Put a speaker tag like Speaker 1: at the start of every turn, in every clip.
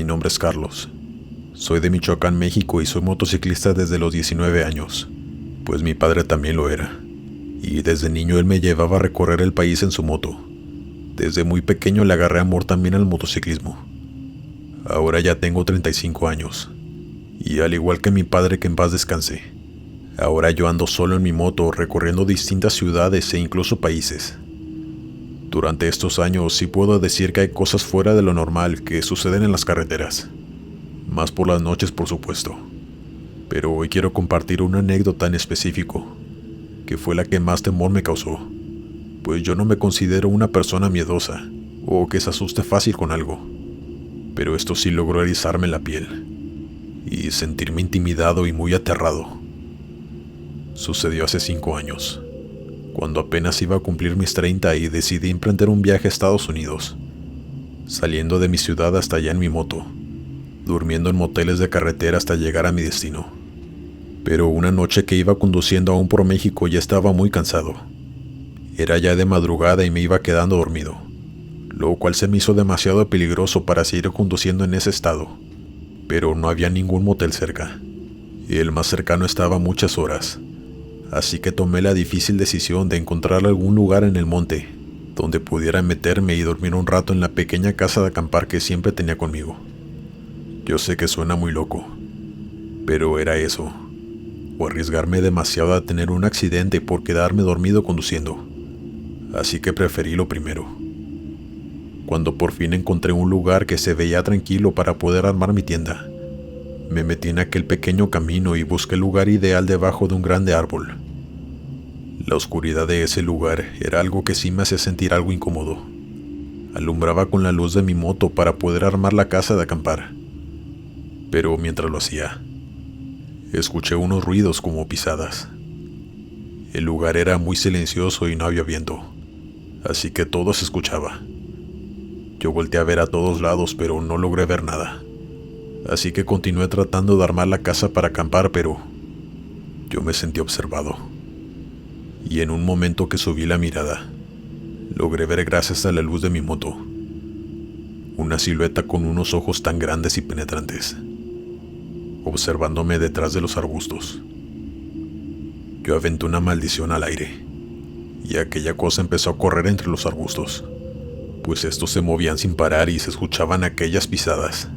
Speaker 1: nombre es Carlos. Soy de Michoacán, México y soy motociclista desde los 19 años, pues mi padre también lo era. Y desde niño él me llevaba a recorrer el país en su moto. Desde muy pequeño le agarré amor también al motociclismo. Ahora ya tengo 35 años. Y al igual que mi padre, que en paz descanse, ahora yo ando solo en mi moto recorriendo distintas ciudades e incluso países. Durante estos años sí puedo decir que hay cosas fuera de lo normal que suceden en las carreteras. Más por las noches, por supuesto. Pero hoy quiero compartir una anécdota en específico, que fue la que más temor me causó, pues yo no me considero una persona miedosa o que se asuste fácil con algo. Pero esto sí logró erizarme la piel y sentirme intimidado y muy aterrado. Sucedió hace 5 años, cuando apenas iba a cumplir mis 30 y decidí emprender un viaje a Estados Unidos, saliendo de mi ciudad hasta allá en mi moto, durmiendo en moteles de carretera hasta llegar a mi destino. Pero una noche que iba conduciendo aún por México ya estaba muy cansado. Era ya de madrugada y me iba quedando dormido, lo cual se me hizo demasiado peligroso para seguir conduciendo en ese estado. Pero no había ningún motel cerca, y el más cercano estaba a muchas horas. Así que tomé la difícil decisión de encontrar algún lugar en el monte donde pudiera meterme y dormir un rato en la pequeña casa de acampar que siempre tenía conmigo. Yo sé que suena muy loco, pero era eso, o arriesgarme demasiado a tener un accidente por quedarme dormido conduciendo. Así que preferí lo primero. Cuando por fin encontré un lugar que se veía tranquilo para poder armar mi tienda, me metí en aquel pequeño camino y busqué el lugar ideal debajo de un grande árbol. La oscuridad de ese lugar era algo que sí me hacía sentir algo incómodo. Alumbraba con la luz de mi moto para poder armar la casa de acampar. Pero mientras lo hacía, escuché unos ruidos como pisadas. El lugar era muy silencioso y no había viento, así que todo se escuchaba. Yo volteé a ver a todos lados, pero no logré ver nada. Así que continué tratando de armar la casa para acampar, pero yo me sentí observado. Y en un momento que subí la mirada, logré ver gracias a la luz de mi moto una silueta con unos ojos tan grandes y penetrantes, observándome detrás de los arbustos. Yo aventé una maldición al aire, y aquella cosa empezó a correr entre los arbustos, pues estos se movían sin parar y se escuchaban aquellas pisadas,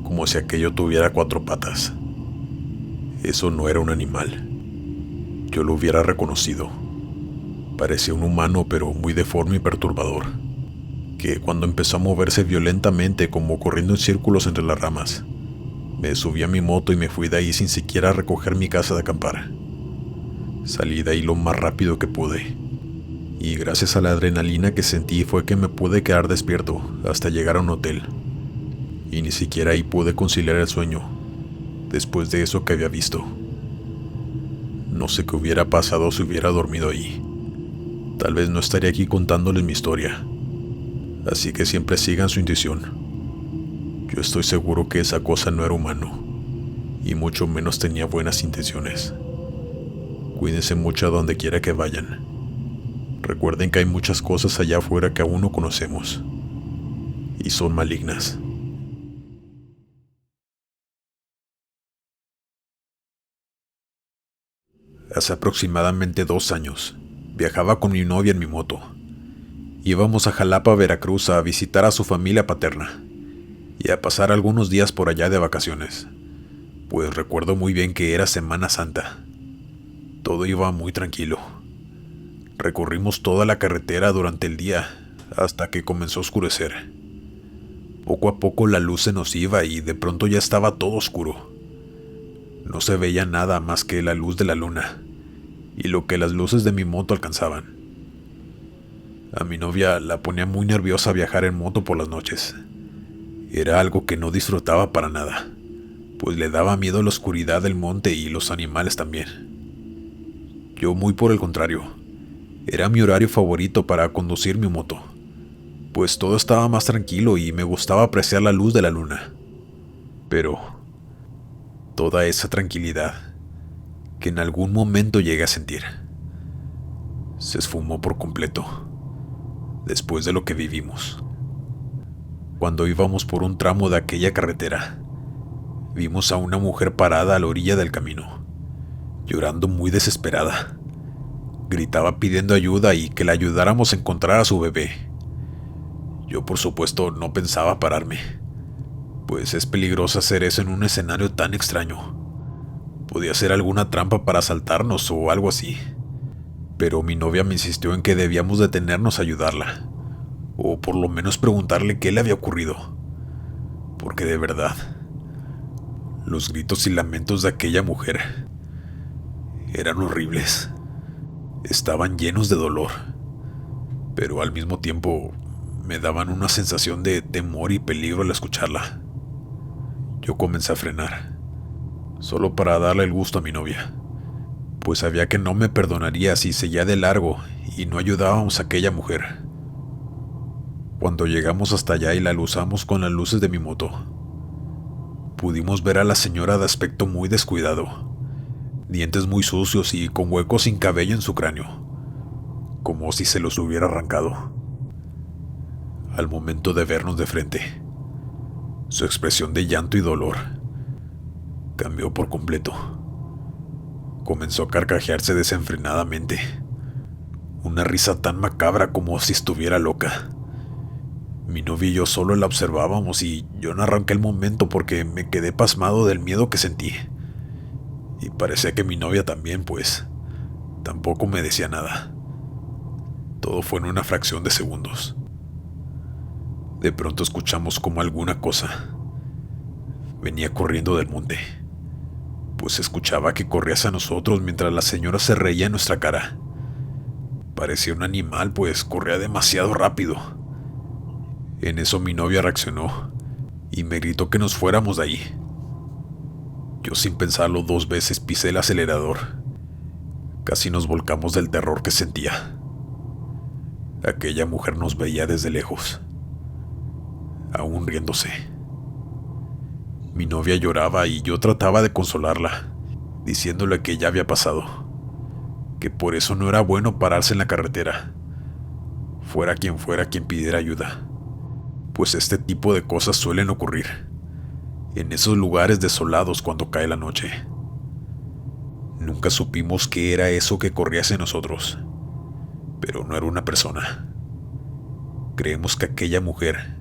Speaker 1: como si aquello tuviera 4 patas. Eso no era un animal. Yo lo hubiera reconocido. Parecía un humano, pero muy deforme y perturbador, que cuando empezó a moverse violentamente como corriendo en círculos entre las ramas, me subí a mi moto y me fui de ahí sin siquiera recoger mi casa de acampar. Salí de ahí lo más rápido que pude, y gracias a la adrenalina que sentí fue que me pude quedar despierto hasta llegar a un hotel. Y ni siquiera ahí pude conciliar el sueño, después de eso que había visto. No sé qué hubiera pasado si hubiera dormido ahí. Tal vez no estaría aquí contándoles mi historia. Así que siempre sigan su intuición. Yo estoy seguro que esa cosa no era humano, y mucho menos tenía buenas intenciones. Cuídense mucho a donde quiera que vayan. Recuerden que hay muchas cosas allá afuera que aún no conocemos, y son malignas. Hace aproximadamente 2 años, viajaba con mi novia en mi moto. Íbamos a Jalapa, Veracruz, a visitar a su familia paterna y a pasar algunos días por allá de vacaciones, pues recuerdo muy bien que era Semana Santa. Todo iba muy tranquilo. Recorrimos toda la carretera durante el día hasta que comenzó a oscurecer. Poco a poco la luz se nos iba y de pronto ya estaba todo oscuro. No se veía nada más que la luz de la luna y lo que las luces de mi moto alcanzaban. A mi novia la ponía muy nerviosa viajar en moto por las noches. Era algo que no disfrutaba para nada, pues le daba miedo la oscuridad del monte y los animales también. Yo muy por el contrario, era mi horario favorito para conducir mi moto, pues todo estaba más tranquilo y me gustaba apreciar la luz de la luna. Pero toda esa tranquilidad que en algún momento llegué a sentir se esfumó por completo después de lo que vivimos. Cuando íbamos por un tramo de aquella carretera, vimos a una mujer parada a la orilla del camino, llorando muy desesperada. Gritaba pidiendo ayuda y que la ayudáramos a encontrar a su bebé. Yo, por supuesto, no pensaba pararme, pues es peligroso hacer eso en un escenario tan extraño. Podía ser alguna trampa para asaltarnos o algo así. Pero mi novia me insistió en que debíamos detenernos a ayudarla, o por lo menos preguntarle qué le había ocurrido. Porque de verdad, los gritos y lamentos de aquella mujer eran horribles. Estaban llenos de dolor, pero al mismo tiempo me daban una sensación de temor y peligro al escucharla. Yo comencé a frenar, solo para darle el gusto a mi novia, pues sabía que no me perdonaría si seguía de largo y no ayudábamos a aquella mujer. Cuando llegamos hasta allá y la luzamos con las luces de mi moto, pudimos ver a la señora de aspecto muy descuidado, dientes muy sucios y con huecos sin cabello en su cráneo, como si se los hubiera arrancado. Al momento de vernos de frente, su expresión de llanto y dolor cambió por completo. Comenzó a carcajearse desenfrenadamente, una risa tan macabra como si estuviera loca. Mi novia y yo solo la observábamos y yo no arranqué el momento porque me quedé pasmado del miedo que sentí. Y parecía que mi novia también, pues tampoco me decía nada. Todo fue en una fracción de segundos. De pronto escuchamos como alguna cosa venía corriendo del monte, pues escuchaba que corría hacia nosotros mientras la señora se reía en nuestra cara. Parecía un animal, pues corría demasiado rápido. En eso mi novia reaccionó y me gritó que nos fuéramos de ahí. Yo, sin pensarlo 2 veces, pisé el acelerador. Casi nos volcamos del terror que sentía. Aquella mujer nos veía desde lejos, aún riéndose. Mi novia lloraba y yo trataba de consolarla, diciéndole que ya había pasado, que por eso no era bueno pararse en la carretera, fuera quien pidiera ayuda, pues este tipo de cosas suelen ocurrir en esos lugares desolados cuando cae la noche. Nunca supimos qué era eso que corría hacia nosotros, pero no era una persona. Creemos que aquella mujer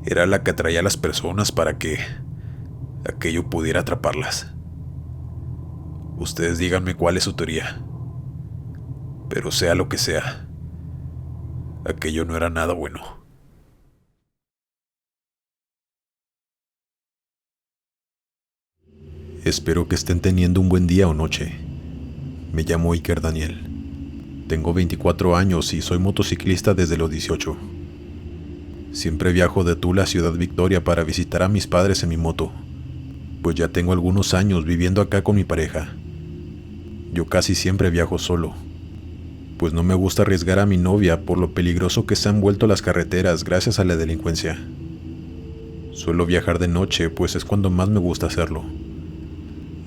Speaker 1: era la que atraía a las personas para que aquello pudiera atraparlas. Ustedes díganme cuál es su teoría, pero sea lo que sea, aquello no era nada bueno. Espero que estén teniendo un buen día o noche. Me llamo Iker Daniel. Tengo 24 años y soy motociclista desde los 18. Siempre viajo de Tula a Ciudad Victoria para visitar a mis padres en mi moto, pues ya tengo algunos años viviendo acá con mi pareja. Yo casi siempre viajo solo, pues no me gusta arriesgar a mi novia por lo peligroso que se han vuelto las carreteras gracias a la delincuencia. Suelo viajar de noche, pues es cuando más me gusta hacerlo.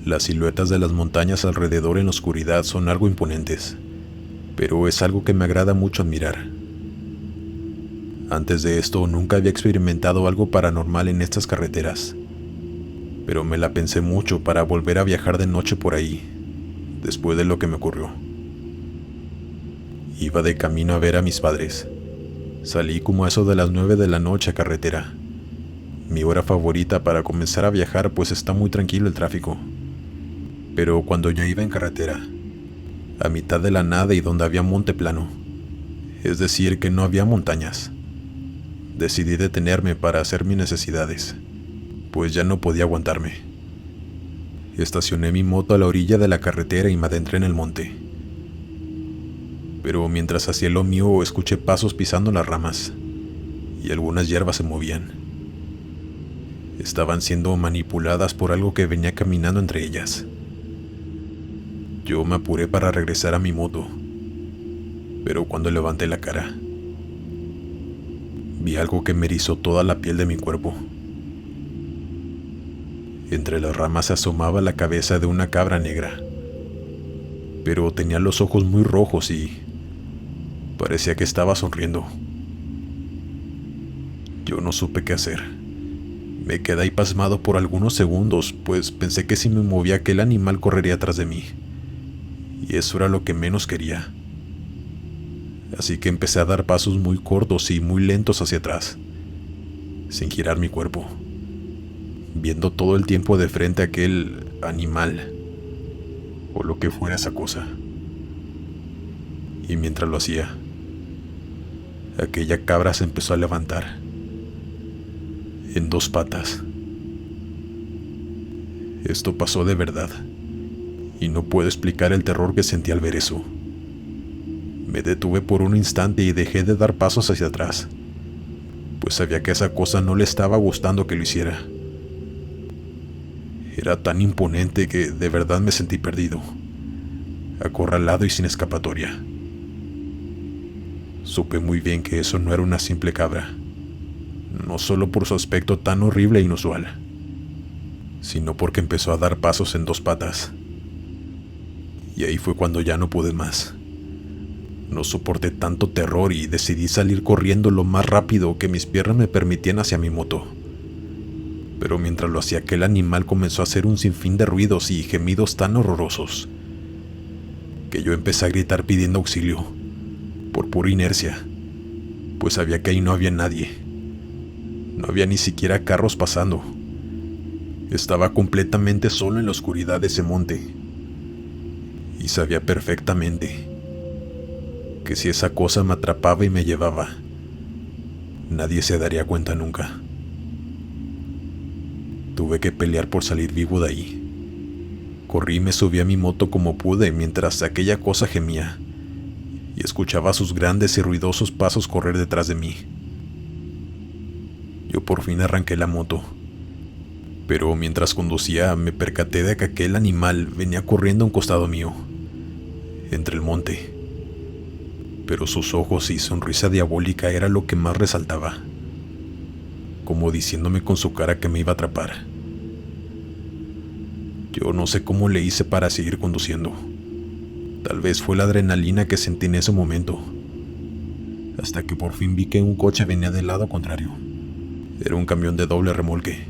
Speaker 1: Las siluetas de las montañas alrededor en la oscuridad son algo imponentes, pero es algo que me agrada mucho admirar. Antes de esto nunca había experimentado algo paranormal en estas carreteras, pero me la pensé mucho para volver a viajar de noche por ahí, después de lo que me ocurrió. Iba de camino a ver a mis padres. Salí como a eso de las 9 de la noche a carretera, mi hora favorita para comenzar a viajar, pues está muy tranquilo el tráfico. Pero cuando ya iba en carretera, a mitad de la nada y donde había monte plano, es decir, que no había montañas, decidí detenerme para hacer mis necesidades, pues ya no podía aguantarme. Estacioné mi moto a la orilla de la carretera y me adentré en el monte. Pero mientras hacía lo mío, escuché pasos pisando las ramas, y algunas hierbas se movían. Estaban siendo manipuladas por algo que venía caminando entre ellas. Yo me apuré para regresar a mi moto, pero cuando levanté la cara, vi algo que me erizó toda la piel de mi cuerpo. Entre las ramas se asomaba la cabeza de una cabra negra, pero tenía los ojos muy rojos y parecía que estaba sonriendo. Yo no supe qué hacer. Me quedé ahí pasmado por algunos segundos, pues pensé que si me movía aquel animal correría atrás de mí. Y eso era lo que menos quería. Así que empecé a dar pasos muy cortos y muy lentos hacia atrás, sin girar mi cuerpo, viendo todo el tiempo de frente a aquel animal, o lo que fuera esa cosa. Y mientras lo hacía, aquella cabra se empezó a levantar, en 2 patas. Esto pasó de verdad, y no puedo explicar el terror que sentí al ver eso. Me detuve por un instante y dejé de dar pasos hacia atrás, pues sabía que esa cosa no le estaba gustando que lo hiciera. Era tan imponente que de verdad me sentí perdido, acorralado y sin escapatoria. Supe muy bien que eso no era una simple cabra, no solo por su aspecto tan horrible e inusual, sino porque empezó a dar pasos en 2 patas. Y ahí fue cuando ya no pude más. No soporté tanto terror y decidí salir corriendo lo más rápido que mis piernas me permitían hacia mi moto. Pero mientras lo hacía, aquel animal comenzó a hacer un sinfín de ruidos y gemidos tan horrorosos que yo empecé a gritar pidiendo auxilio, por pura inercia, pues sabía que ahí no había nadie. No había ni siquiera carros pasando. Estaba completamente solo en la oscuridad de ese monte. Y sabía perfectamente que si esa cosa me atrapaba y me llevaba, nadie se daría cuenta nunca. Tuve que pelear por salir vivo de ahí. Corrí y me subí a mi moto como pude mientras aquella cosa gemía y escuchaba sus grandes y ruidosos pasos correr detrás de mí. Yo por fin arranqué la moto, pero mientras conducía me percaté de que aquel animal venía corriendo a un costado mío, entre el monte. Pero sus ojos y sonrisa diabólica era lo que más resaltaba, como diciéndome con su cara que me iba a atrapar. Yo no sé cómo le hice para seguir conduciendo. Tal vez fue la adrenalina que sentí en ese momento, hasta que por fin vi que un coche venía del lado contrario. Era un camión de doble remolque.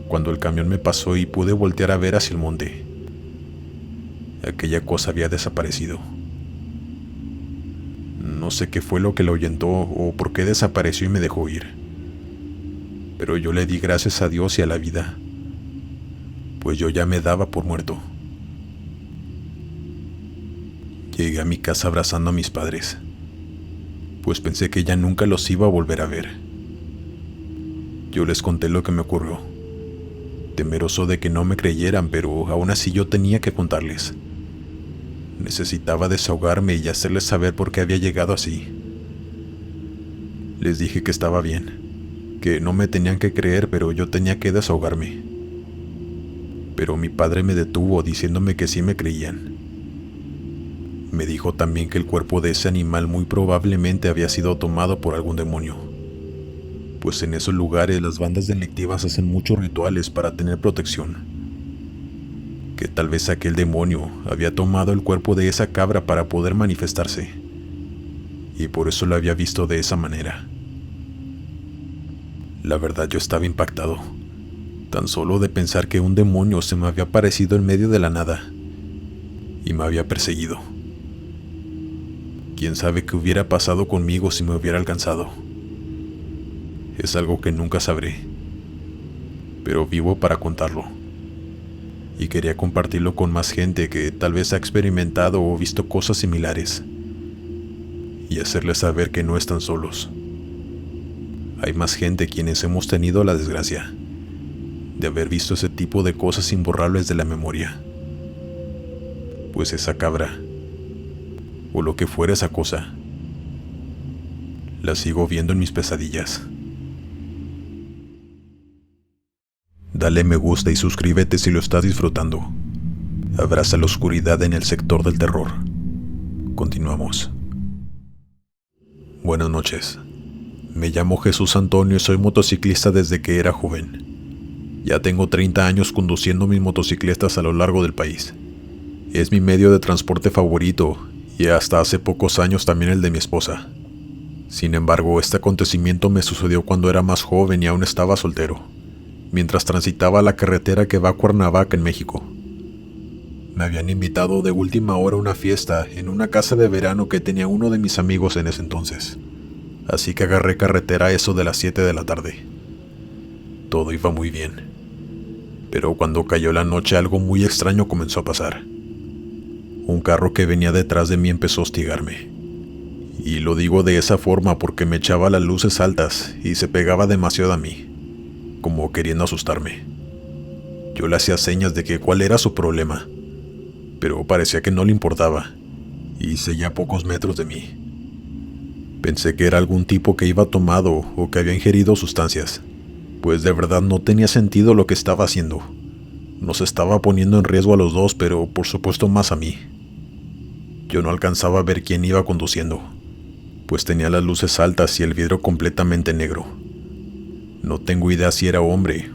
Speaker 1: Cuando el camión me pasó y pude voltear a ver hacia el monte, aquella cosa había desaparecido. No sé qué fue lo que lo ahuyentó o por qué desapareció y me dejó ir. Pero yo le di gracias a Dios y a la vida, pues yo ya me daba por muerto. Llegué a mi casa abrazando a mis padres, pues pensé que ya nunca los iba a volver a ver. Yo les conté lo que me ocurrió, temeroso de que no me creyeran, pero aún así yo tenía que contarles. Necesitaba desahogarme y hacerles saber por qué había llegado así. Les dije que estaba bien, que no me tenían que creer, pero yo tenía que desahogarme. Pero mi padre me detuvo diciéndome que sí me creían. Me dijo también que el cuerpo de ese animal muy probablemente había sido tomado por algún demonio, pues en esos lugares las bandas delictivas hacen muchos rituales para tener protección. Que tal vez aquel demonio había tomado el cuerpo de esa cabra para poder manifestarse, y por eso lo había visto de esa manera. La verdad, yo estaba impactado, tan solo de pensar que un demonio se me había aparecido en medio de la nada y me había perseguido. Quién sabe qué hubiera pasado conmigo si me hubiera alcanzado. Es algo que nunca sabré, pero vivo para contarlo. Y quería compartirlo con más gente que tal vez ha experimentado o visto cosas similares, y hacerles saber que no están solos. Hay más gente quienes hemos tenido la desgracia de haber visto ese tipo de cosas imborrables de la memoria. Pues esa cabra, o lo que fuera esa cosa, la sigo viendo en mis pesadillas. Dale me gusta y suscríbete si lo estás disfrutando. Abraza la oscuridad en el sector del terror. Continuamos. Buenas noches. Me llamo Jesús Antonio y soy motociclista desde que era joven. Ya tengo 30 años conduciendo mis motocicletas a lo largo del país. Es mi medio de transporte favorito y hasta hace pocos años también el de mi esposa. Sin embargo, este acontecimiento me sucedió cuando era más joven y aún estaba soltero, mientras transitaba la carretera que va a Cuernavaca, en México. Me habían invitado de última hora a una fiesta en una casa de verano que tenía uno de mis amigos en ese entonces, así que agarré carretera a eso de las 7 de la tarde. Todo iba muy bien, pero cuando cayó la noche algo muy extraño comenzó a pasar. Un carro que venía detrás de mí empezó a hostigarme. Y lo digo de esa forma porque me echaba las luces altas y se pegaba demasiado a mí, como queriendo asustarme. Yo le hacía señas de que cuál era su problema, pero parecía que no le importaba, y seguía a pocos metros de mí. Pensé que era algún tipo que iba tomado o que había ingerido sustancias, pues de verdad no tenía sentido lo que estaba haciendo. Nos estaba poniendo en riesgo a los dos, pero por supuesto más a mí. Yo no alcanzaba a ver quién iba conduciendo, pues tenía las luces altas y el vidrio completamente negro. No tengo idea si era hombre,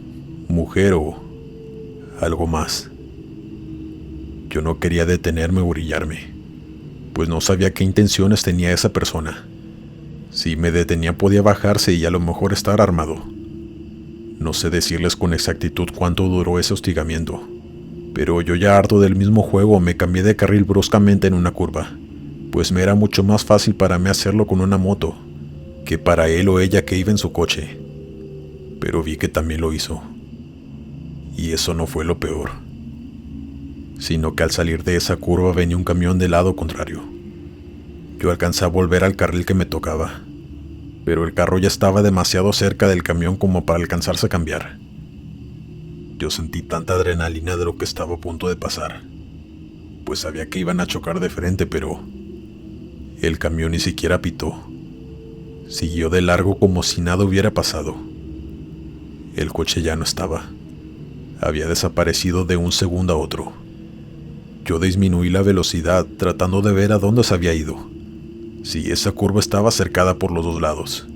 Speaker 1: mujer o algo más. Yo no quería detenerme o orillarme, pues no sabía qué intenciones tenía esa persona. Si me detenía podía bajarse y a lo mejor estar armado. No sé decirles con exactitud cuánto duró ese hostigamiento, pero yo ya harto del mismo juego me cambié de carril bruscamente en una curva, pues me era mucho más fácil para mí hacerlo con una moto que para él o ella que iba en su coche. Pero vi que también lo hizo. Y eso no fue lo peor, sino que al salir de esa curva venía un camión del lado contrario. Yo alcancé a volver al carril que me tocaba, pero el carro ya estaba demasiado cerca del camión como para alcanzarse a cambiar. Yo sentí tanta adrenalina de lo que estaba a punto de pasar, pues sabía que iban a chocar de frente, pero el camión ni siquiera pitó. Siguió de largo como si nada hubiera pasado. El coche ya no estaba. Había desaparecido de un segundo a otro. Yo disminuí la velocidad tratando de ver a dónde se había ido. Si esa curva estaba cercada por los dos lados,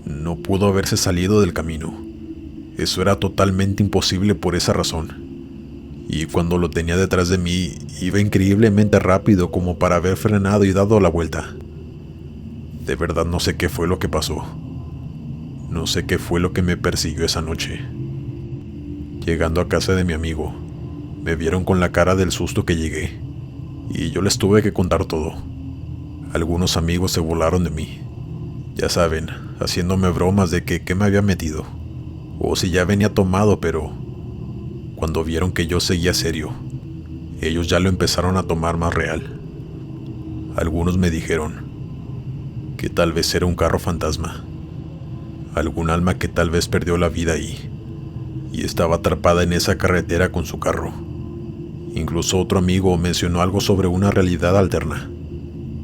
Speaker 1: no pudo haberse salido del camino. Eso era totalmente imposible por esa razón. Y cuando lo tenía detrás de mí, iba increíblemente rápido como para haber frenado y dado la vuelta. De verdad no sé qué fue lo que pasó. No sé qué fue lo que me persiguió esa noche. Llegando a casa de mi amigo, me vieron con la cara del susto que llegué, y yo les tuve que contar todo. Algunos amigos se burlaron de mí, ya saben, haciéndome bromas de que qué me había metido, o si ya venía tomado, pero cuando vieron que yo seguía serio, ellos ya lo empezaron a tomar más real. Algunos me dijeron que tal vez era un carro fantasma, algún alma que tal vez perdió la vida ahí y estaba atrapada en esa carretera con su carro. Incluso otro amigo mencionó algo sobre una realidad alterna,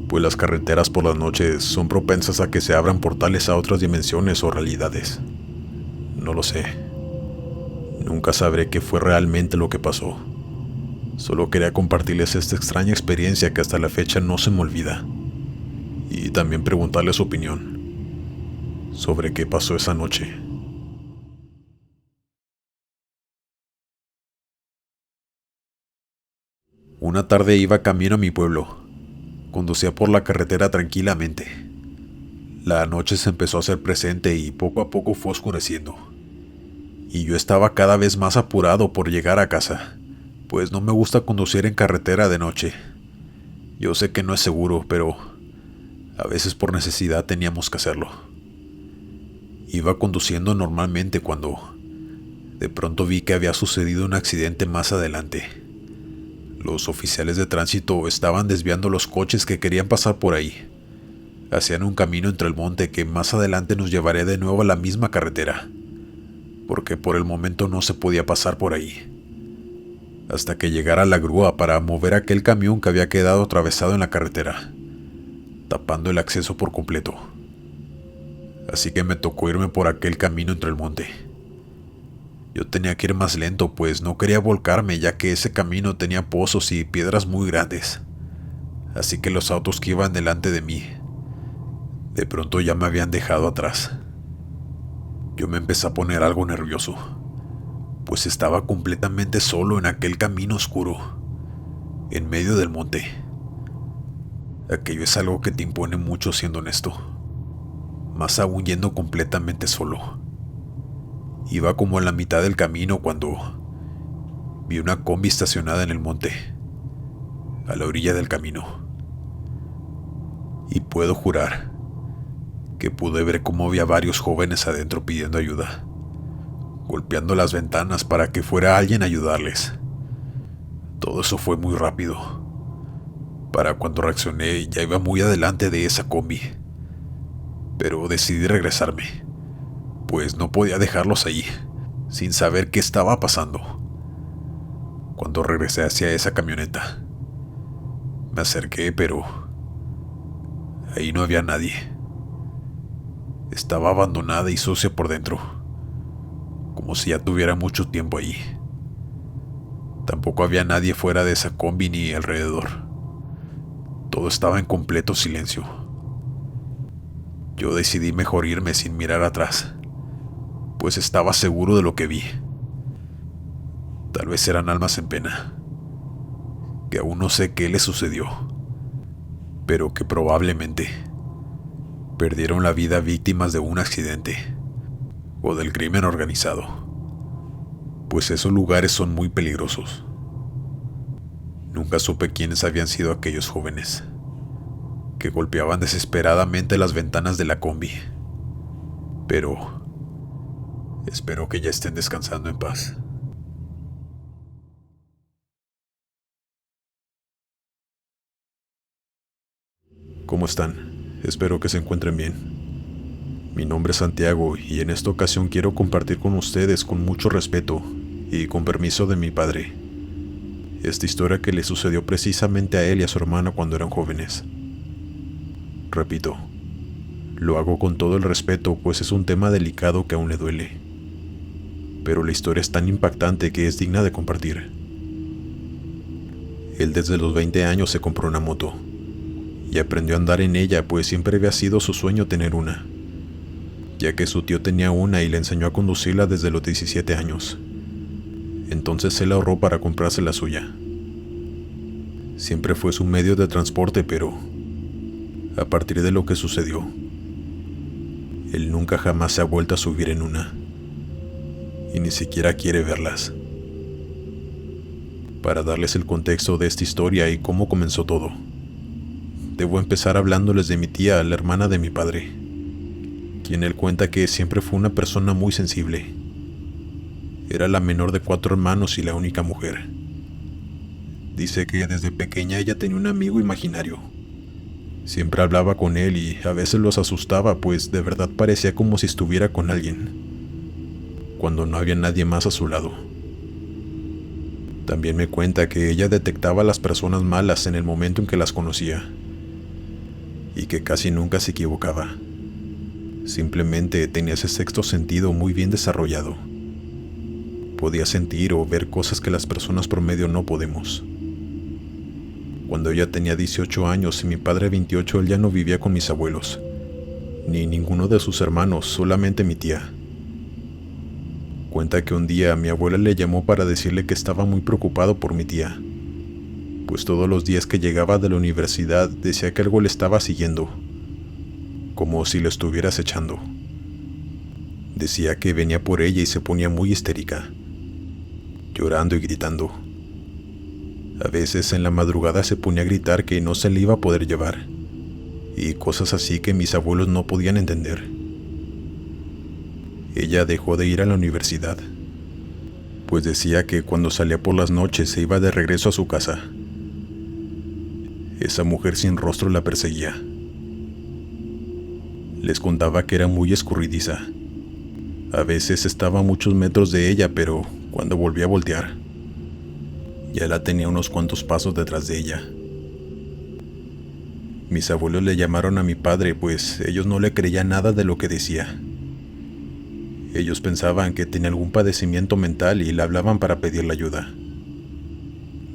Speaker 1: pues las carreteras por las noches son propensas a que se abran portales a otras dimensiones o realidades. No lo sé. Nunca sabré qué fue realmente lo que pasó. Solo quería compartirles esta extraña experiencia que hasta la fecha no se me olvida. Y también preguntarles su opinión sobre qué pasó esa noche. Una tarde iba camino a mi pueblo. Conducía por la carretera tranquilamente. La noche se empezó a hacer presente y poco a poco fue oscureciendo. Y yo estaba cada vez más apurado por llegar a casa, pues no me gusta conducir en carretera de noche. Yo sé que no es seguro, pero a veces por necesidad teníamos que hacerlo. Iba conduciendo normalmente cuando de pronto vi que había sucedido un accidente más adelante. Los oficiales de tránsito estaban desviando los coches que querían pasar por ahí. Hacían un camino entre el monte que más adelante nos llevaría de nuevo a la misma carretera, porque por el momento no se podía pasar por ahí, hasta que llegara la grúa para mover aquel camión que había quedado atravesado en la carretera, tapando el acceso por completo. Así que me tocó irme por aquel camino entre el monte. Yo tenía que ir más lento, pues no quería volcarme, ya que ese camino tenía pozos y piedras muy grandes. Así que los autos que iban delante de mí, de pronto ya me habían dejado atrás. Yo me empecé a poner algo nervioso, pues estaba completamente solo en aquel camino oscuro, en medio del monte. Aquello es algo que te impone mucho, siendo honesto. más aún yendo completamente solo. Iba como a la mitad del camino cuando vi una combi estacionada en el monte, a la orilla del camino. Y puedo jurar que pude ver cómo había varios jóvenes adentro pidiendo ayuda, golpeando las ventanas para que fuera alguien a ayudarles. Todo eso fue muy rápido. Para cuando reaccioné ya iba muy adelante de esa combi, pero decidí regresarme, pues no podía dejarlos ahí, sin saber qué estaba pasando. Cuando regresé hacia esa camioneta, me acerqué, pero ahí no había nadie. Estaba abandonada y sucia por dentro, como si ya tuviera mucho tiempo allí. Tampoco había nadie fuera de esa combi ni alrededor. Todo estaba en completo silencio. Yo decidí mejor irme sin mirar atrás, pues estaba seguro de lo que vi. Tal vez eran almas en pena, que aún no sé qué les sucedió, pero que probablemente perdieron la vida víctimas de un accidente o del crimen organizado, pues esos lugares son muy peligrosos. Nunca supe quiénes habían sido aquellos jóvenes que golpeaban desesperadamente las ventanas de la combi, pero espero que ya estén descansando en paz. ¿Cómo están? Espero que se encuentren bien. Mi nombre es Santiago y en esta ocasión quiero compartir con ustedes con mucho respeto y con permiso de mi padre esta historia que le sucedió precisamente a él y a su hermana cuando eran jóvenes. Repito, lo hago con todo el respeto, pues es un tema delicado que aún le duele. Pero la historia es tan impactante que es digna de compartir. Él desde los 20 años se compró una moto y aprendió a andar en ella, pues siempre había sido su sueño tener una, ya que su tío tenía una y le enseñó a conducirla desde los 17 años. Entonces él ahorró para comprarse la suya. Siempre fue su medio de transporte, pero a partir de lo que sucedió, él nunca jamás se ha vuelto a subir en una, y ni siquiera quiere verlas. Para darles el contexto de esta historia y cómo comenzó todo, debo empezar hablándoles de mi tía, la hermana de mi padre, quien él cuenta que siempre fue una persona muy sensible. Era la menor de 4 hermanos y la única mujer. Dice que desde pequeña ella tenía un amigo imaginario. Siempre hablaba con él y a veces los asustaba, pues de verdad parecía como si estuviera con alguien, cuando no había nadie más a su lado. También me cuenta que ella detectaba a las personas malas en el momento en que las conocía, y que casi nunca se equivocaba. Simplemente tenía ese sexto sentido muy bien desarrollado. Podía sentir o ver cosas que las personas promedio no podemos. Cuando ella tenía 18 años y mi padre 28, él ya no vivía con mis abuelos, ni ninguno de sus hermanos, solamente mi tía. Cuenta que un día mi abuela le llamó para decirle que estaba muy preocupado por mi tía, pues todos los días que llegaba de la universidad decía que algo le estaba siguiendo, como si lo estuviera acechando. Decía que venía por ella y se ponía muy histérica, llorando y gritando. A veces en la madrugada se ponía a gritar que no se le iba a poder llevar, y cosas así que mis abuelos no podían entender. Ella dejó de ir a la universidad, pues decía que cuando salía por las noches se iba de regreso a su casa. Esa mujer sin rostro la perseguía. Les contaba que era muy escurridiza. A veces estaba a muchos metros de ella, pero cuando volvía a voltear, ya la tenía unos cuantos pasos detrás de ella. Mis abuelos le llamaron a mi padre, pues ellos no le creían nada de lo que decía. Ellos pensaban que tenía algún padecimiento mental y le hablaban para pedirle ayuda.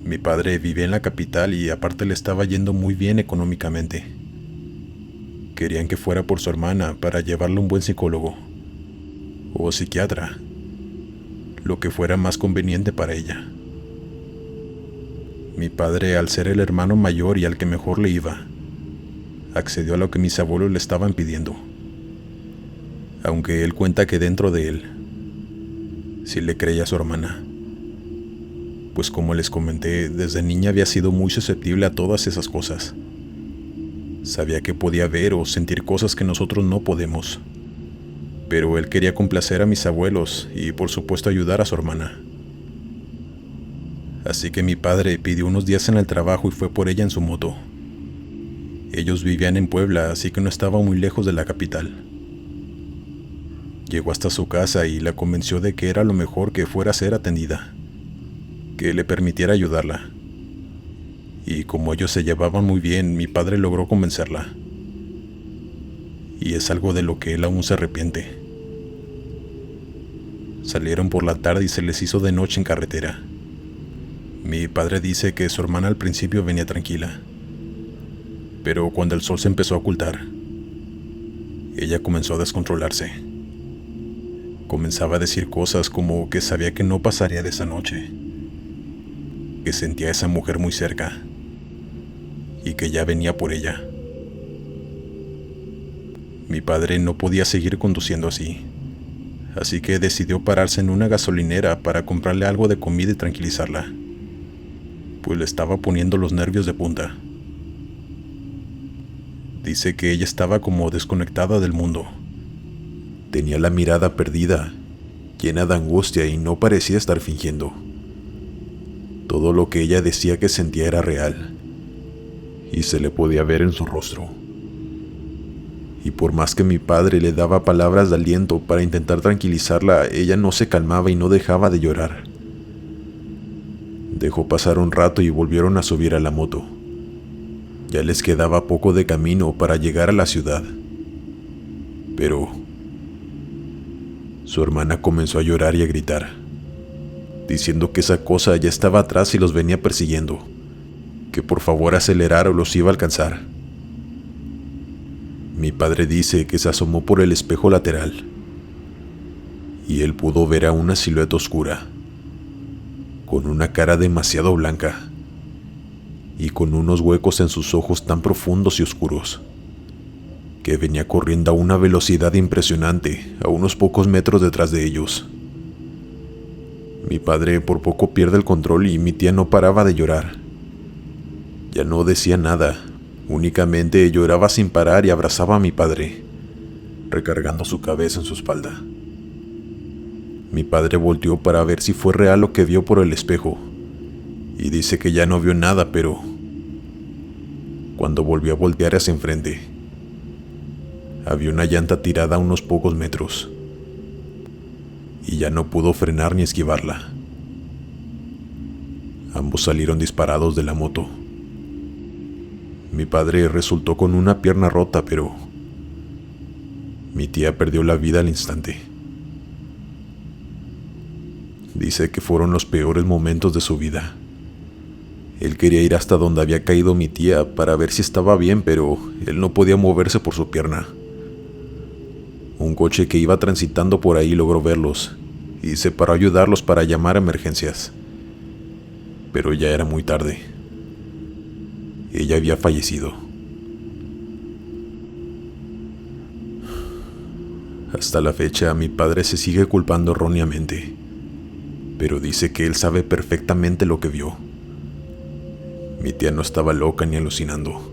Speaker 1: Mi padre vivía en la capital y aparte le estaba yendo muy bien económicamente. Querían que fuera por su hermana para llevarle a un buen psicólogo o psiquiatra, lo que fuera más conveniente para ella. Mi padre, al ser el hermano mayor y al que mejor le iba, accedió a lo que mis abuelos le estaban pidiendo. aunque él cuenta que dentro de él sí le creía a su hermana. Pues como les comenté, desde niña había sido muy susceptible a todas esas cosas. Sabía que podía ver o sentir cosas que nosotros no podemos. Pero él quería complacer a mis abuelos y por supuesto ayudar a su hermana. Así que mi padre pidió unos días en el trabajo y fue por ella en su moto. Ellos vivían en Puebla, así que no estaba muy lejos de la capital. Llegó hasta su casa y la convenció de que era lo mejor que fuera a ser atendida, que le permitiera ayudarla. Y como ellos se llevaban muy bien, mi padre logró convencerla. Y es algo de lo que él aún se arrepiente. Salieron por la tarde y se les hizo de noche en carretera. Mi padre dice que su hermana al principio venía tranquila, pero cuando el sol se empezó a ocultar, ella comenzó a descontrolarse. Comenzaba a decir cosas como que sabía que no pasaría de esa noche, que sentía a esa mujer muy cerca y que ya venía por ella. Mi padre no podía seguir conduciendo así que decidió pararse en una gasolinera para comprarle algo de comida y tranquilizarla, pues le estaba poniendo los nervios de punta. Dice que ella estaba como desconectada del mundo. Tenía la mirada perdida, llena de angustia y no parecía estar fingiendo. Todo lo que ella decía que sentía era real, y se le podía ver en su rostro. Y por más que mi padre le daba palabras de aliento para intentar tranquilizarla, ella no se calmaba y no dejaba de llorar. Dejó pasar un rato y volvieron a subir a la moto. Ya les quedaba poco de camino para llegar a la ciudad. Pero su hermana comenzó a llorar y a gritar, diciendo que esa cosa ya estaba atrás y los venía persiguiendo, que por favor acelerara o los iba a alcanzar. Mi padre dice que se asomó por el espejo lateral y él pudo ver a una silueta oscura, con una cara demasiado blanca y con unos huecos en sus ojos tan profundos y oscuros, que venía corriendo a una velocidad impresionante a unos pocos metros detrás de ellos. Mi padre por poco pierde el control y mi tía no paraba de llorar. Ya no decía nada, únicamente lloraba sin parar y abrazaba a mi padre, recargando su cabeza en su espalda. Mi padre volteó para ver si fue real lo que vio por el espejo, y dice que ya no vio nada, pero cuando volvió a voltear hacia enfrente, había una llanta tirada a unos pocos metros, y ya no pudo frenar ni esquivarla. Ambos salieron disparados de la moto. Mi padre resultó con una pierna rota, pero mi tía perdió la vida al instante. Dice que fueron los peores momentos de su vida. Él quería ir hasta donde había caído mi tía para ver si estaba bien, pero él no podía moverse por su pierna. Un coche que iba transitando por ahí logró verlos y se paró a ayudarlos para llamar a emergencias. Pero ya era muy tarde. Ella había fallecido. Hasta la fecha, mi padre se sigue culpando erróneamente, pero dice que él sabe perfectamente lo que vio. Mi tía no estaba loca ni alucinando,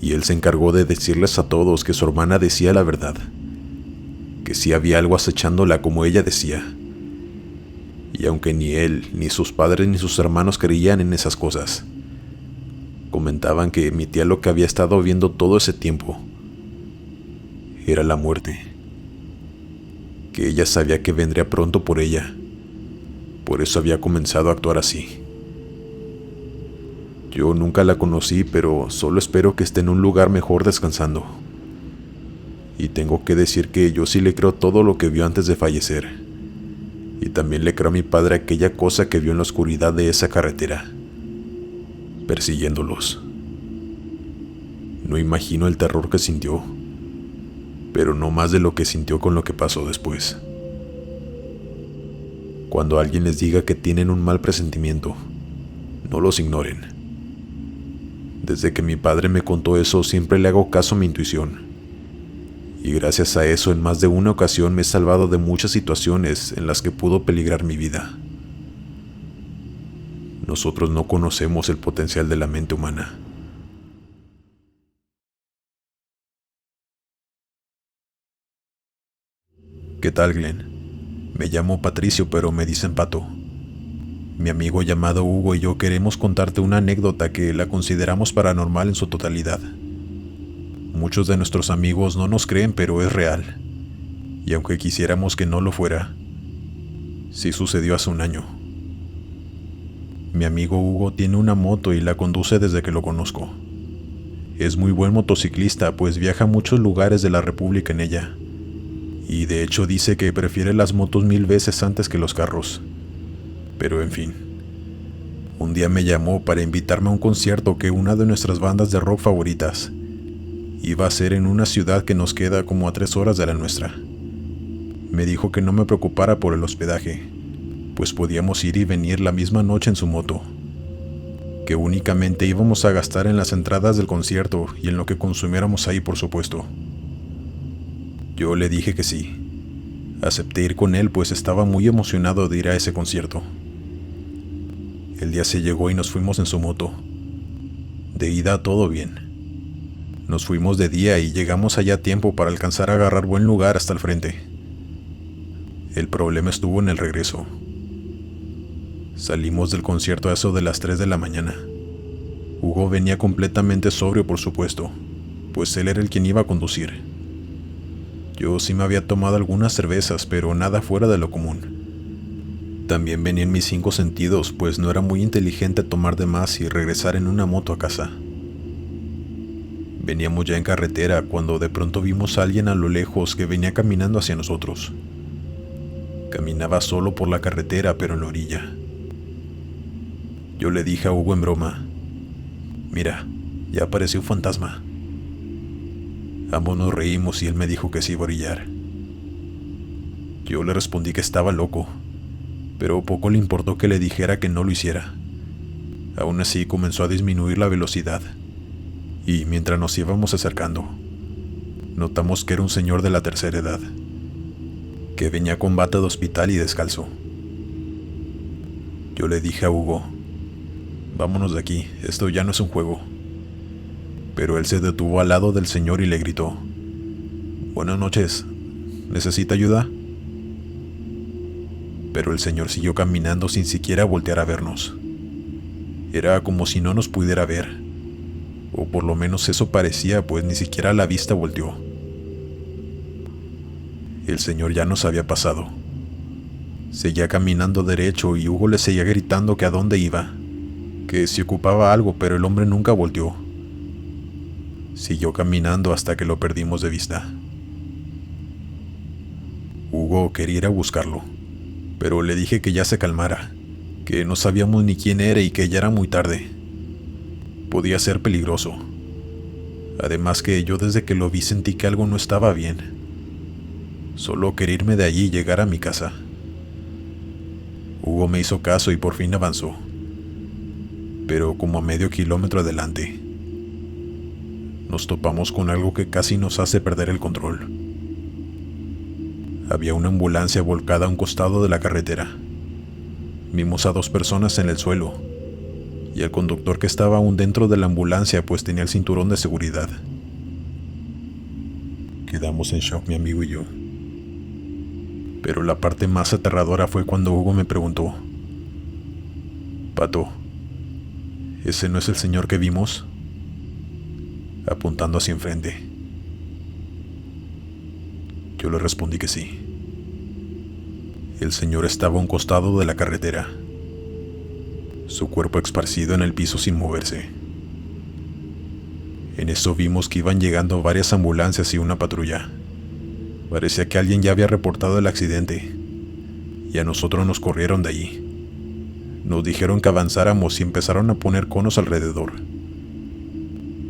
Speaker 1: y él se encargó de decirles a todos que su hermana decía la verdad, que sí había algo acechándola como ella decía. Y aunque ni él, ni sus padres, ni sus hermanos creían en esas cosas, comentaban que mi tía lo que había estado viendo todo ese tiempo era la muerte, que ella sabía que vendría pronto por ella, por eso había comenzado a actuar así. Yo nunca la conocí, pero solo espero que esté en un lugar mejor descansando. Y tengo que decir que yo sí le creo todo lo que vio antes de fallecer. Y también le creo a mi padre aquella cosa que vio en la oscuridad de esa carretera, persiguiéndolos. No imagino el terror que sintió, pero no más de lo que sintió con lo que pasó después. Cuando alguien les diga que tienen un mal presentimiento, no los ignoren. Desde que mi padre me contó eso, siempre le hago caso a mi intuición. Y gracias a eso en más de una ocasión me he salvado de muchas situaciones en las que pudo peligrar mi vida. Nosotros no conocemos el potencial de la mente humana. ¿Qué tal, Glenn? Me llamo Patricio, pero me dicen Pato. Mi amigo llamado Hugo y yo queremos contarte una anécdota que la consideramos paranormal en su totalidad. Muchos de nuestros amigos no nos creen, pero es real. Y aunque quisiéramos que no lo fuera, sí sucedió hace un año. Mi amigo Hugo tiene una moto y la conduce desde que lo conozco. Es muy buen motociclista, pues viaja a muchos lugares de la República en ella. Y de hecho dice que prefiere las motos 1000 veces antes que los carros. Pero en fin. Un día me llamó para invitarme a un concierto que una de nuestras bandas de rock favoritas iba a ser en una ciudad que nos queda como a 3 horas de la nuestra. Me dijo que no me preocupara por el hospedaje, pues podíamos ir y venir la misma noche en su moto, que únicamente íbamos a gastar en las entradas del concierto y en lo que consumiéramos ahí, por supuesto. Yo le dije que sí. Acepté ir con él, pues estaba muy emocionado de ir a ese concierto. El día se llegó y nos fuimos en su moto. De ida todo bien. Nos fuimos de día y llegamos allá a tiempo para alcanzar a agarrar buen lugar hasta el frente. El problema estuvo en el regreso. Salimos del concierto a eso de las 3 de la mañana. Hugo venía completamente sobrio, por supuesto, pues él era el quien iba a conducir. Yo sí me había tomado algunas cervezas, pero nada fuera de lo común. También venía en mis 5 sentidos, pues no era muy inteligente tomar de más y regresar en una moto a casa. Veníamos ya en carretera cuando de pronto vimos a alguien a lo lejos que venía caminando hacia nosotros. Caminaba solo por la carretera, pero en la orilla. Yo le dije a Hugo en broma: «Mira, ya apareció un fantasma». Ambos nos reímos y él me dijo que se iba a orillar. Yo le respondí que estaba loco, pero poco le importó que le dijera que no lo hiciera. Aún así comenzó a disminuir la velocidad, y mientras nos íbamos acercando, notamos que era un señor de la tercera edad, que venía con bata de hospital y descalzo. Yo le dije a Hugo: «Vámonos de aquí, esto ya no es un juego». Pero él se detuvo al lado del señor y le gritó: «Buenas noches, ¿necesita ayuda?». Pero el señor siguió caminando sin siquiera voltear a vernos. Era como si no nos pudiera ver, o por lo menos eso parecía, pues ni siquiera la vista volteó. El señor ya nos había pasado. Seguía caminando derecho y Hugo le seguía gritando que a dónde iba, que si ocupaba algo, pero el hombre nunca volteó. Siguió caminando hasta que lo perdimos de vista. Hugo quería ir a buscarlo, pero le dije que ya se calmara, que no sabíamos ni quién era y que ya era muy tarde. Podía ser peligroso. Además que yo desde que lo vi sentí que algo no estaba bien. Solo quería irme de allí y llegar a mi casa. Hugo me hizo caso y por fin avanzó, pero como a medio kilómetro adelante, nos topamos con algo que casi nos hace perder el control. Había una ambulancia volcada a un costado de la carretera. Vimos a 2 personas en el suelo, y el conductor que estaba aún dentro de la ambulancia, pues tenía el cinturón de seguridad. Quedamos en shock mi amigo y yo. Pero la parte más aterradora fue cuando Hugo me preguntó: «Pato, ¿ese no es el señor que vimos?», apuntando hacia enfrente. Yo le respondí que sí. El señor estaba a un costado de la carretera, su cuerpo esparcido en el piso sin moverse. En eso vimos que iban llegando varias ambulancias y una patrulla. Parecía que alguien ya había reportado el accidente, y a nosotros nos corrieron de allí. Nos dijeron que avanzáramos y empezaron a poner conos alrededor.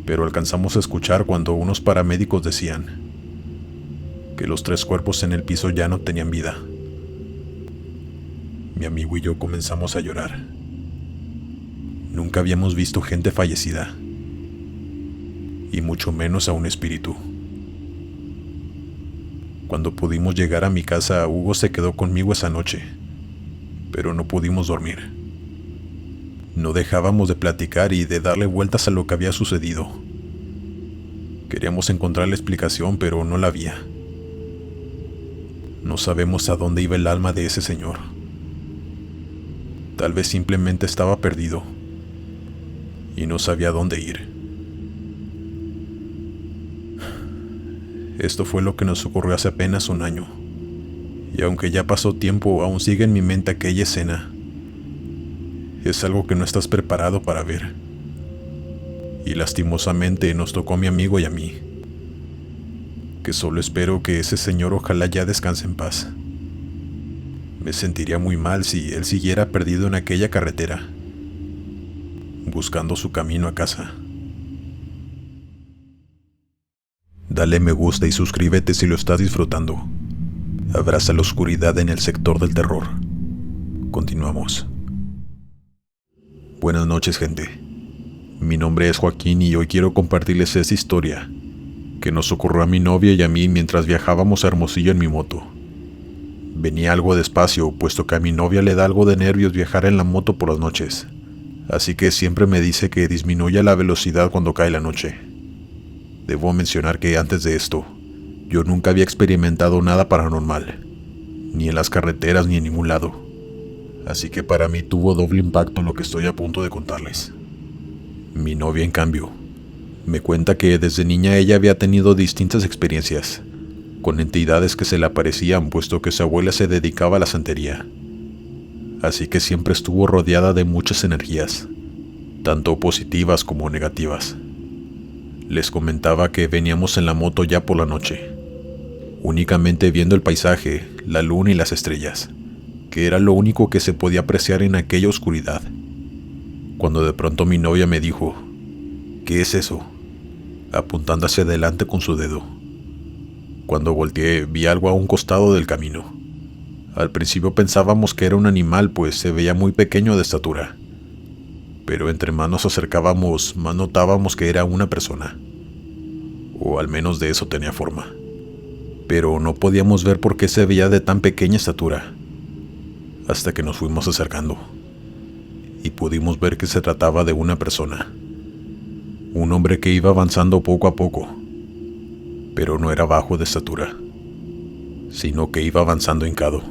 Speaker 1: Pero alcanzamos a escuchar cuando unos paramédicos decían que los 3 cuerpos en el piso ya no tenían vida. Mi amigo y yo comenzamos a llorar. Nunca habíamos visto gente fallecida, y mucho menos a un espíritu. Cuando pudimos llegar a mi casa, Hugo se quedó conmigo esa noche, pero no pudimos dormir. No dejábamos de platicar y de darle vueltas a lo que había sucedido. Queríamos encontrar la explicación, pero no la había. No sabemos a dónde iba el alma de ese señor. Tal vez simplemente estaba perdido y no sabía a dónde ir. Esto fue lo que nos ocurrió hace apenas un año, y aunque ya pasó tiempo, aún sigue en mi mente aquella escena. Es algo que no estás preparado para ver, y lastimosamente nos tocó a mi amigo y a mí, que solo espero que ese señor ojalá ya descanse en paz. Me sentiría muy mal si él siguiera perdido en aquella carretera, buscando su camino a casa. Dale me gusta y suscríbete si lo estás disfrutando. Abraza la oscuridad en el sector del terror. Continuamos. Buenas noches, gente. Mi nombre es Joaquín y hoy quiero compartirles esta historia que nos ocurrió a mi novia y a mí mientras viajábamos a Hermosillo en mi moto. Venía algo despacio, puesto que a mi novia le da algo de nervios viajar en la moto por las noches, así que siempre me dice que disminuya la velocidad cuando cae la noche. Debo mencionar que antes de esto, yo nunca había experimentado nada paranormal, ni en las carreteras ni en ningún lado, así que para mí tuvo doble impacto lo que estoy a punto de contarles. Mi novia, en cambio, me cuenta que desde niña ella había tenido distintas experiencias con entidades que se le aparecían, puesto que su abuela se dedicaba a la santería, así que siempre estuvo rodeada de muchas energías, tanto positivas como negativas. Les comentaba que veníamos en la moto ya por la noche, únicamente viendo el paisaje, la luna y las estrellas, que era lo único que se podía apreciar en aquella oscuridad, cuando de pronto mi novia me dijo: ¿qué es eso?, apuntando hacia adelante con su dedo. Cuando volteé, vi algo a un costado del camino. Al principio pensábamos que era un animal, pues se veía muy pequeño de estatura, pero entre más nos acercábamos, más notábamos que era una persona, o al menos de eso tenía forma, pero no podíamos ver por qué se veía de tan pequeña estatura, hasta que nos fuimos acercando, y pudimos ver que se trataba de una persona, un hombre que iba avanzando poco a poco, pero no era bajo de estatura, sino que iba avanzando hincado.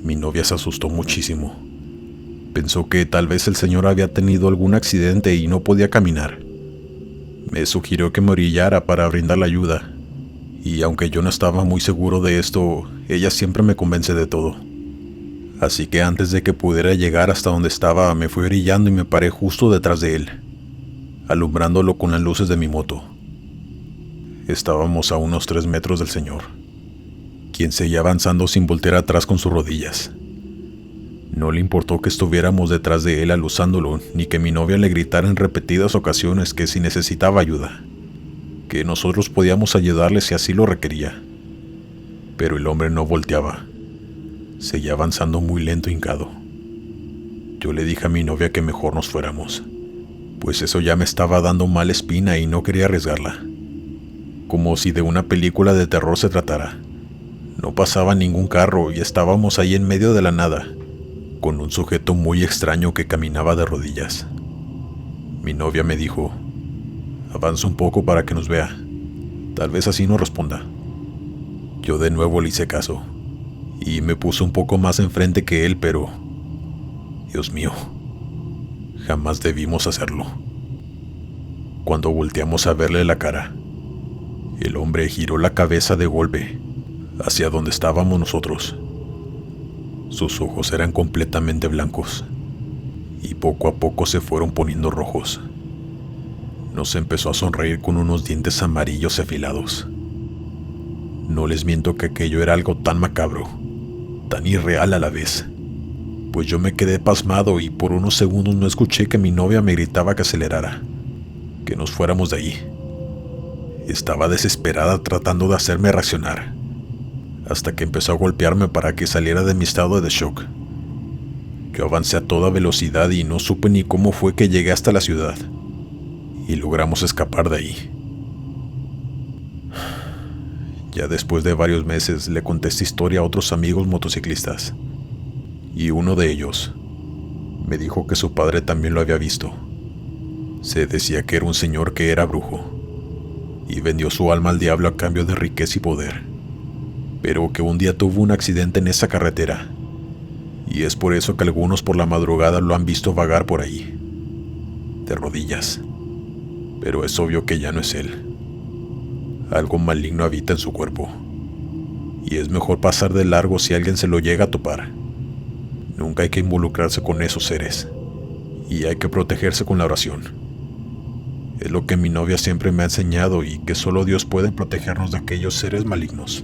Speaker 1: Mi novia se asustó muchísimo. Pensó que tal vez el señor había tenido algún accidente y no podía caminar. Me sugirió que me orillara para brindarle ayuda, y aunque yo no estaba muy seguro de esto, ella siempre me convence de todo. Así que antes de que pudiera llegar hasta donde estaba, me fui orillando y me paré justo detrás de él, alumbrándolo con las luces de mi moto. Estábamos a unos 3 metros del señor, quien seguía avanzando sin voltear atrás con sus rodillas. No le importó que estuviéramos detrás de él alusándolo, ni que mi novia le gritara en repetidas ocasiones que si necesitaba ayuda, que nosotros podíamos ayudarle si así lo requería. Pero el hombre no volteaba, seguía avanzando muy lento hincado. Yo le dije a mi novia que mejor nos fuéramos, pues eso ya me estaba dando mala espina y no quería arriesgarla. Como si de una película de terror se tratara. No pasaba ningún carro y estábamos ahí en medio de la nada, con un sujeto muy extraño que caminaba de rodillas. Mi novia me dijo: avanza un poco para que nos vea, tal vez así nos responda. Yo de nuevo le hice caso, y me puse un poco más enfrente que él, pero... Dios mío, jamás debimos hacerlo. Cuando volteamos a verle la cara, el hombre giró la cabeza de golpe hacia donde estábamos nosotros. Sus ojos eran completamente blancos y poco a poco se fueron poniendo rojos. Nos empezó a sonreír con unos dientes amarillos y afilados. No les miento que aquello era algo tan macabro, tan irreal a la vez, pues yo me quedé pasmado y por unos segundos no escuché que mi novia me gritaba que acelerara, que nos fuéramos de ahí. Estaba desesperada tratando de hacerme reaccionar, hasta que empezó a golpearme para que saliera de mi estado de shock. Yo avancé a toda velocidad y no supe ni cómo fue que llegué hasta la ciudad, y logramos escapar de ahí. Ya después de varios meses le conté esta historia a otros amigos motociclistas, y uno de ellos me dijo que su padre también lo había visto. Se decía que era un señor que era brujo, y vendió su alma al diablo a cambio de riqueza y poder, pero que un día tuvo un accidente en esa carretera, y es por eso que algunos por la madrugada lo han visto vagar por ahí, de rodillas. Pero es obvio que ya no es él. Algo maligno habita en su cuerpo, y es mejor pasar de largo si alguien se lo llega a topar. Nunca hay que involucrarse con esos seres, y hay que protegerse con la oración. Es lo que mi novia siempre me ha enseñado, y que solo Dios puede protegernos de aquellos seres malignos,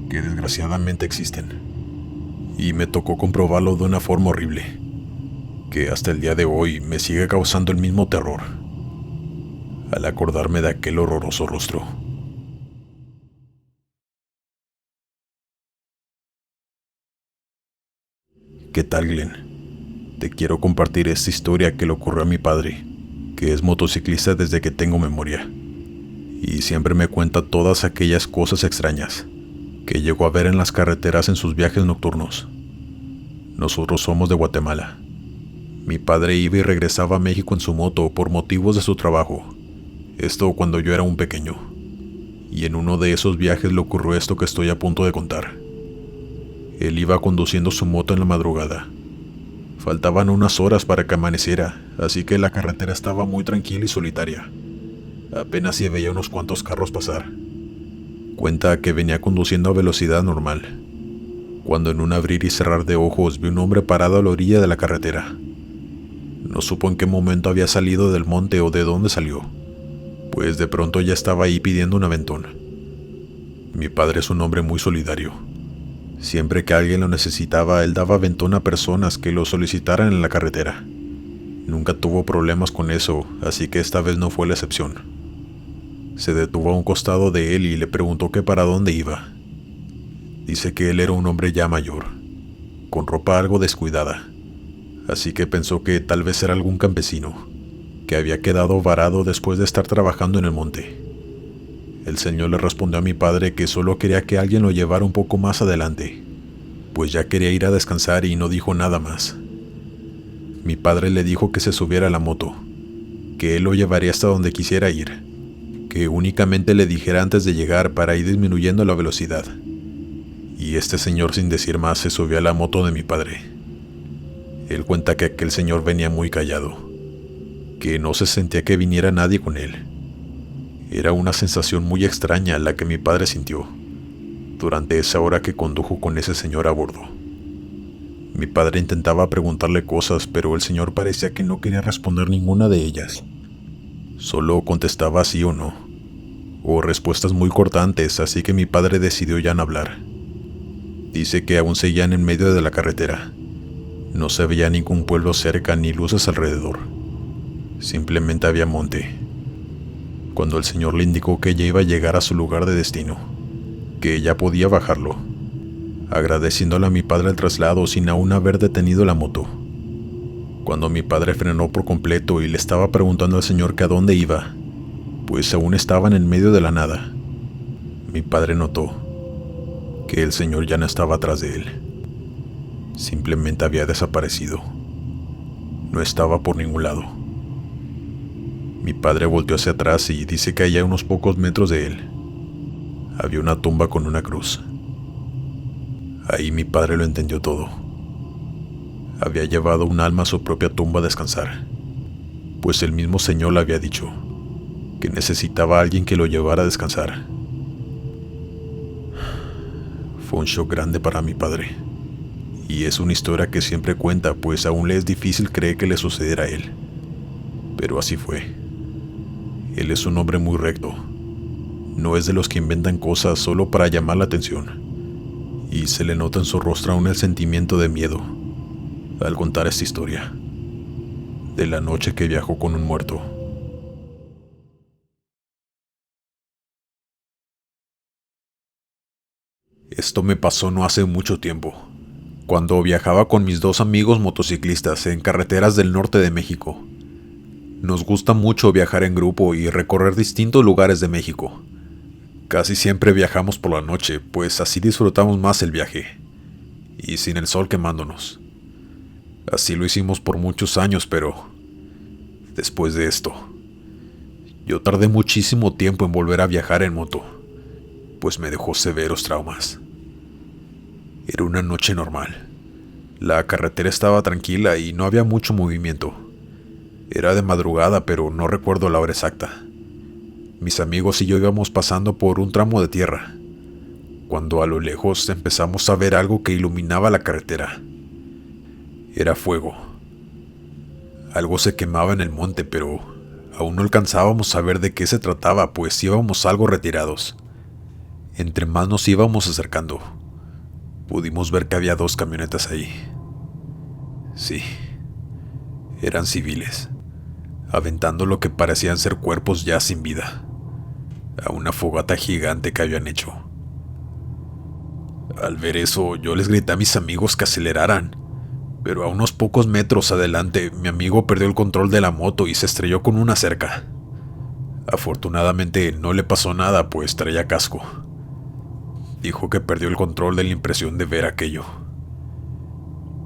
Speaker 1: que desgraciadamente existen. Y me tocó comprobarlo de una forma horrible, que hasta el día de hoy me sigue causando el mismo terror al acordarme de aquel horroroso rostro. ¿Qué tal, Glenn? Te quiero compartir esta historia que le ocurrió a mi padre, que es motociclista desde que tengo memoria, y siempre me cuenta todas aquellas cosas extrañas que llegó a ver en las carreteras en sus viajes nocturnos. Nosotros somos de Guatemala. Mi padre iba y regresaba a México en su moto por motivos de su trabajo. Esto cuando yo era un pequeño. Y en uno de esos viajes le ocurrió esto que estoy a punto de contar. Él iba conduciendo su moto en la madrugada. Faltaban unas horas para que amaneciera, así que la carretera estaba muy tranquila y solitaria. Apenas se veía unos cuantos carros pasar. Cuenta que venía conduciendo a velocidad normal, cuando en un abrir y cerrar de ojos vi un hombre parado a la orilla de la carretera. No supo en qué momento había salido del monte o de dónde salió, pues de pronto ya estaba ahí pidiendo un aventón. Mi padre es un hombre muy solidario. Siempre que alguien lo necesitaba, él daba aventón a personas que lo solicitaran en la carretera. Nunca tuvo problemas con eso, así que esta vez no fue la excepción. Se detuvo a un costado de él y le preguntó que para dónde iba. Dice que él era un hombre ya mayor, con ropa algo descuidada, así que pensó que tal vez era algún campesino que había quedado varado después de estar trabajando en el monte. El señor le respondió a mi padre que solo quería que alguien lo llevara un poco más adelante, pues ya quería ir a descansar y no dijo nada más. Mi padre le dijo que se subiera a la moto, que él lo llevaría hasta donde quisiera ir, que únicamente le dijera antes de llegar para ir disminuyendo la velocidad. Y este señor, sin decir más, se subió a la moto de mi padre. Él cuenta que aquel señor venía muy callado, que no se sentía que viniera nadie con él. Era una sensación muy extraña la que mi padre sintió durante esa hora que condujo con ese señor a bordo. Mi padre intentaba preguntarle cosas, pero el señor parecía que no quería responder ninguna de ellas. Solo contestaba sí o no, o respuestas muy cortantes, así que mi padre decidió ya no hablar. Dice que aún seguían en medio de la carretera. No se veía ningún pueblo cerca ni luces alrededor. Simplemente había monte. Cuando el señor le indicó que ya iba a llegar a su lugar de destino, que ya podía bajarlo, agradeciéndole a mi padre el traslado sin aún haber detenido la moto. Cuando mi padre frenó por completo y le estaba preguntando al señor que a dónde iba, pues aún estaban en medio de la nada, mi padre notó que el señor ya no estaba atrás de él. Simplemente había desaparecido. No estaba por ningún lado. Mi padre volteó hacia atrás y dice que allá a unos pocos metros de él había una tumba con una cruz. Ahí mi padre lo entendió todo. Había llevado un alma a su propia tumba a descansar, pues el mismo señor le había dicho que necesitaba a alguien que lo llevara a descansar. Fue un shock grande para mi padre, y es una historia que siempre cuenta, pues aún le es difícil creer que le sucediera a él. Pero así fue. Él es un hombre muy recto. No es de los que inventan cosas solo para llamar la atención, y se le nota en su rostro aún el sentimiento de miedo al contar esta historia de la noche que viajó con un muerto. Esto me pasó no hace mucho tiempo, cuando viajaba con mis dos amigos motociclistas en carreteras del norte de México. Nos gusta mucho viajar en grupo y recorrer distintos lugares de México, Casi siempre viajamos por la noche, pues así disfrutamos más el viaje, y sin el sol quemándonos. Así lo hicimos por muchos años, pero después de esto, yo tardé muchísimo tiempo en volver a viajar en moto, pues me dejó severos traumas. Era una noche normal. La carretera estaba tranquila y no había mucho movimiento. Era de madrugada, pero no recuerdo la hora exacta. Mis amigos y yo íbamos pasando por un tramo de tierra, cuando a lo lejos empezamos a ver algo que iluminaba la carretera. Era fuego. Algo se quemaba en el monte, pero aún no alcanzábamos a ver de qué se trataba, pues íbamos algo retirados. Entre más nos íbamos acercando, pudimos ver que había 2 camionetas ahí. Sí, eran civiles, aventando lo que parecían ser cuerpos ya sin vida a una fogata gigante que habían hecho. Al ver eso, yo les grité a mis amigos que aceleraran, pero a unos pocos metros adelante, mi amigo perdió el control de la moto y se estrelló con una cerca. Afortunadamente no le pasó nada, pues traía casco. Dijo que perdió el control de la impresión de ver aquello.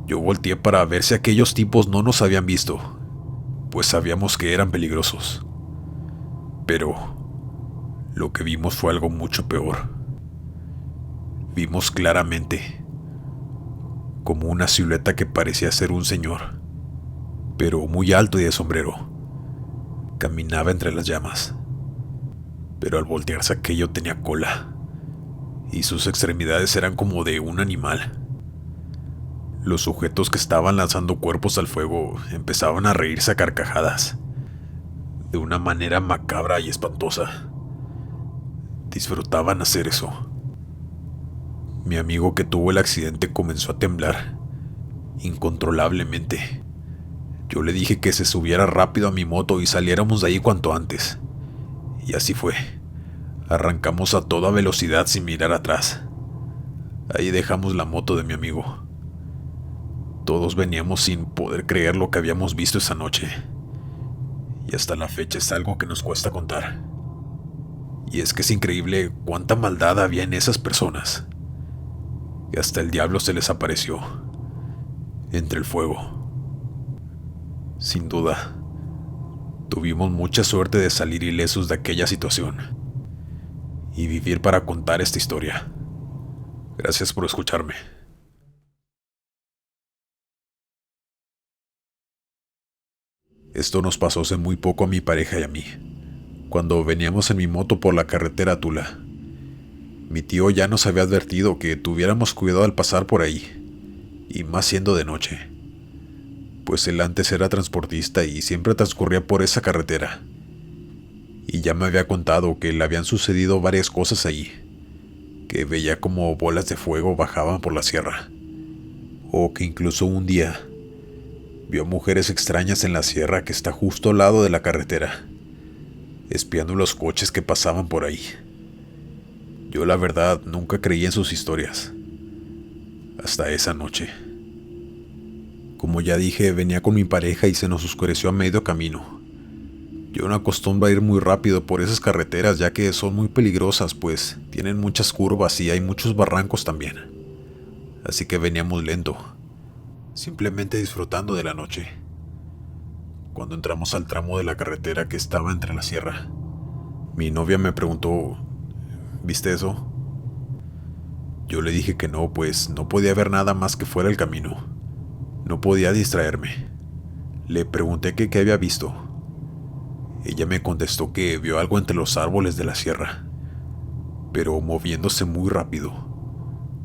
Speaker 1: Yo volteé para ver si aquellos tipos no nos habían visto, pues sabíamos que eran peligrosos. Pero lo que vimos fue algo mucho peor. Vimos claramente como una silueta que parecía ser un señor, pero muy alto y de sombrero. Caminaba entre las llamas, pero al voltearse aquello tenía cola, y sus extremidades eran como de un animal. Los sujetos que estaban lanzando cuerpos al fuego empezaban a reírse a carcajadas, de una manera macabra y espantosa. Disfrutaban hacer eso. Mi amigo que tuvo el accidente comenzó a temblar, incontrolablemente. Yo le dije que se subiera rápido a mi moto y saliéramos de ahí cuanto antes. Y así fue. Arrancamos a toda velocidad sin mirar atrás. Ahí dejamos la moto de mi amigo. Todos veníamos sin poder creer lo que habíamos visto esa noche. Y hasta la fecha es algo que nos cuesta contar. Y es que es increíble cuánta maldad había en esas personas. Y hasta el diablo se les apareció entre el fuego. Sin duda, tuvimos mucha suerte de salir ilesos de aquella situación y vivir para contar esta historia. Gracias por escucharme. Esto nos pasó hace muy poco a mi pareja y a mí, cuando veníamos en mi moto por la carretera a Tula. Mi tío ya nos había advertido que tuviéramos cuidado al pasar por ahí, y más siendo de noche, pues él antes era transportista y siempre transcurría por esa carretera, y ya me había contado que le habían sucedido varias cosas ahí, que veía como bolas de fuego bajaban por la sierra, o que incluso un día vio mujeres extrañas en la sierra que está justo al lado de la carretera, espiando los coches que pasaban por ahí. Yo la verdad nunca creí en sus historias, hasta esa noche. Como ya dije, venía con mi pareja y se nos oscureció a medio camino. Yo no acostumbro a ir muy rápido por esas carreteras, ya que son muy peligrosas, pues tienen muchas curvas y hay muchos barrancos también. Así que veníamos lento, simplemente disfrutando de la noche. Cuando entramos al tramo de la carretera que estaba entre la sierra, mi novia me preguntó: ¿viste eso? Yo le dije que no, pues no podía ver nada más que fuera el camino. No podía distraerme. Le pregunté que qué había visto. Ella me contestó que vio algo entre los árboles de la sierra, pero moviéndose muy rápido,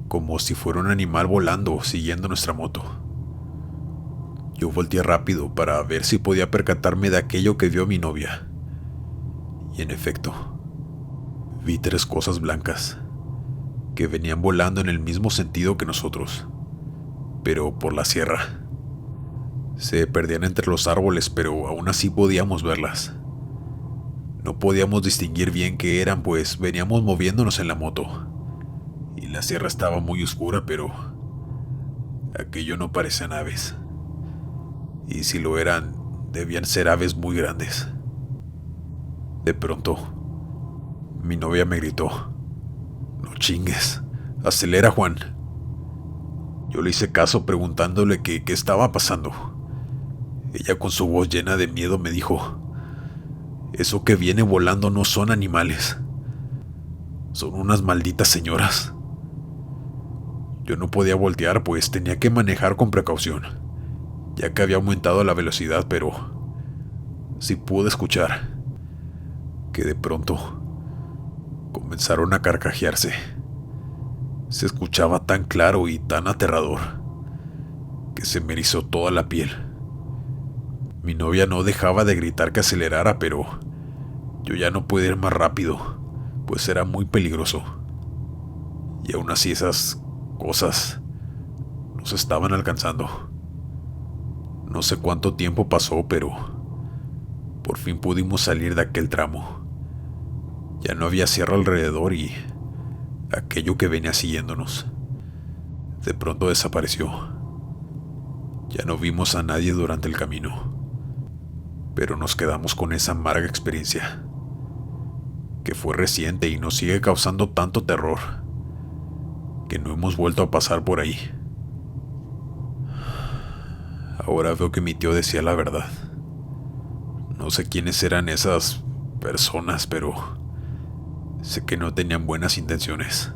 Speaker 1: como si fuera un animal volando siguiendo nuestra moto. Yo volteé rápido para ver si podía percatarme de aquello que vio mi novia. Y en efecto, vi 3 cosas blancas que venían volando en el mismo sentido que nosotros, pero por la sierra. Se perdían entre los árboles, pero aún así podíamos verlas. No podíamos distinguir bien qué eran, pues veníamos moviéndonos en la moto, y la sierra estaba muy oscura, pero aquello no parecían aves. Y si lo eran, debían ser aves muy grandes. De pronto, mi novia me gritó: No chingues. Acelera, Juan. Yo le hice caso preguntándole qué estaba pasando. Ella, con su voz llena de miedo, me dijo: eso que viene volando no son animales. Son unas malditas señoras. Yo no podía voltear, pues tenía que manejar con precaución, ya que había aumentado la velocidad, pero sí pude escuchar que de pronto comenzaron a carcajearse. Se escuchaba tan claro y tan aterrador que se me erizó toda la piel. Mi novia no dejaba de gritar que acelerara, pero yo ya no podía ir más rápido, pues era muy peligroso. Y aún así esas cosas nos estaban alcanzando. No sé cuánto tiempo pasó, pero por fin pudimos salir de aquel tramo. Ya no había sierra alrededor y aquello que venía siguiéndonos de pronto desapareció. Ya no vimos a nadie durante el camino, pero nos quedamos con esa amarga experiencia, que fue reciente y nos sigue causando tanto terror que no hemos vuelto a pasar por ahí. Ahora veo que mi tío decía la verdad. No sé quiénes eran esas personas, pero sé que no tenían buenas intenciones.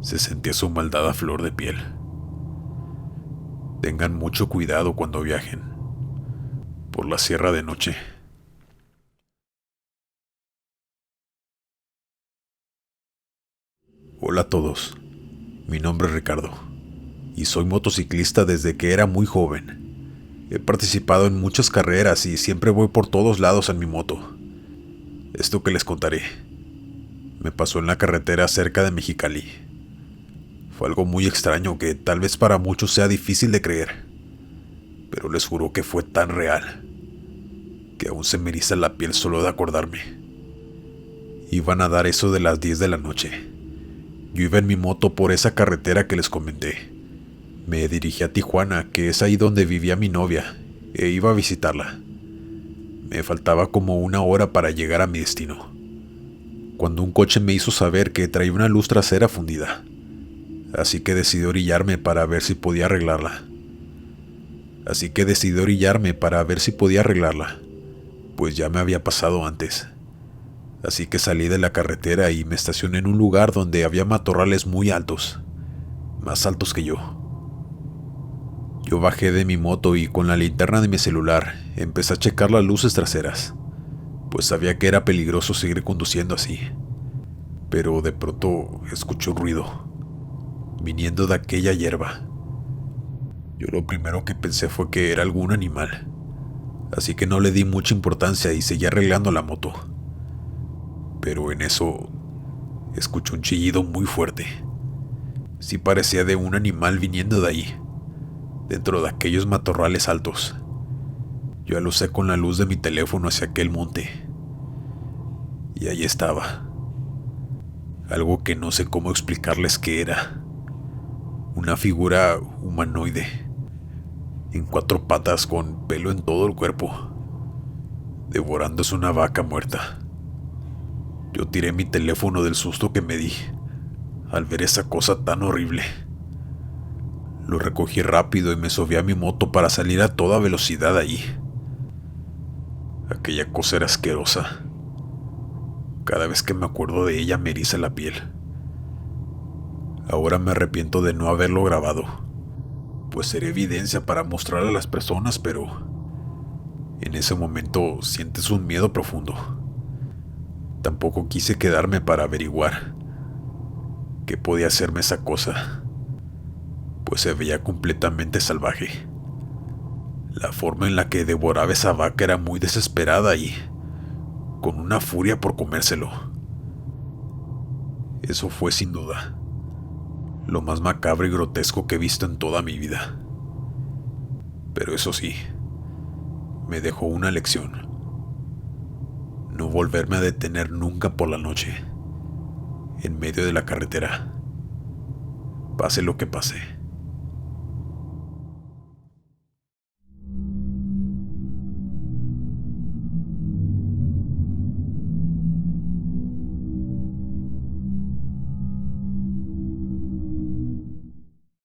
Speaker 1: Se sentía su maldad a flor de piel. Tengan mucho cuidado cuando viajen por la sierra de noche. Hola a todos, mi nombre es Ricardo y soy motociclista desde que era muy joven. He participado en muchas carreras y siempre voy por todos lados en mi moto. Esto que les contaré me pasó en la carretera cerca de Mexicali. Fue algo muy extraño que tal vez para muchos sea difícil de creer, pero les juro que fue tan real que aún se me eriza la piel solo de acordarme. Iban a dar eso de las 10 de la noche. Yo iba en mi moto por esa carretera que les comenté. Me dirigí a Tijuana, que es ahí donde vivía mi novia, e iba a visitarla. Me faltaba como 1 hora para llegar a mi destino, cuando un coche me hizo saber que traía una luz trasera fundida. Así que decidí orillarme para ver si podía arreglarla. Pues ya me había pasado antes. Así que salí de la carretera y me estacioné en un lugar donde había matorrales muy altos, más altos que yo. Yo bajé de mi moto y con la linterna de mi celular empecé a checar las luces traseras, pues sabía que era peligroso seguir conduciendo así. Pero de pronto escuché un ruido, viniendo de aquella hierba. Yo lo primero que pensé fue que era algún animal, así que no le di mucha importancia y seguí arreglando la moto. Pero en eso escuché un chillido muy fuerte. Sí parecía de un animal viniendo de ahí, dentro de aquellos matorrales altos. Yo alucé con la luz de mi teléfono hacia aquel monte, y ahí estaba. Algo que no sé cómo explicarles qué era. Una figura humanoide, en 4 patas con pelo en todo el cuerpo, devorándose una vaca muerta. Yo tiré mi teléfono del susto que me di al ver esa cosa tan horrible. Lo recogí rápido y me subí a mi moto para salir a toda velocidad allí. Aquella cosa era asquerosa. Cada vez que me acuerdo de ella me eriza la piel. Ahora me arrepiento de no haberlo grabado, pues sería evidencia para mostrar a las personas, pero en ese momento sientes un miedo profundo. Tampoco quise quedarme para averiguar qué podía hacerme esa cosa, pues se veía completamente salvaje. La forma en la que devoraba esa vaca era muy desesperada y con una furia por comérselo. Eso fue sin duda lo más macabro y grotesco que he visto en toda mi vida. Pero eso sí, me dejó una lección: no volverme a detener nunca por la noche, en medio de la carretera, pase lo que pase.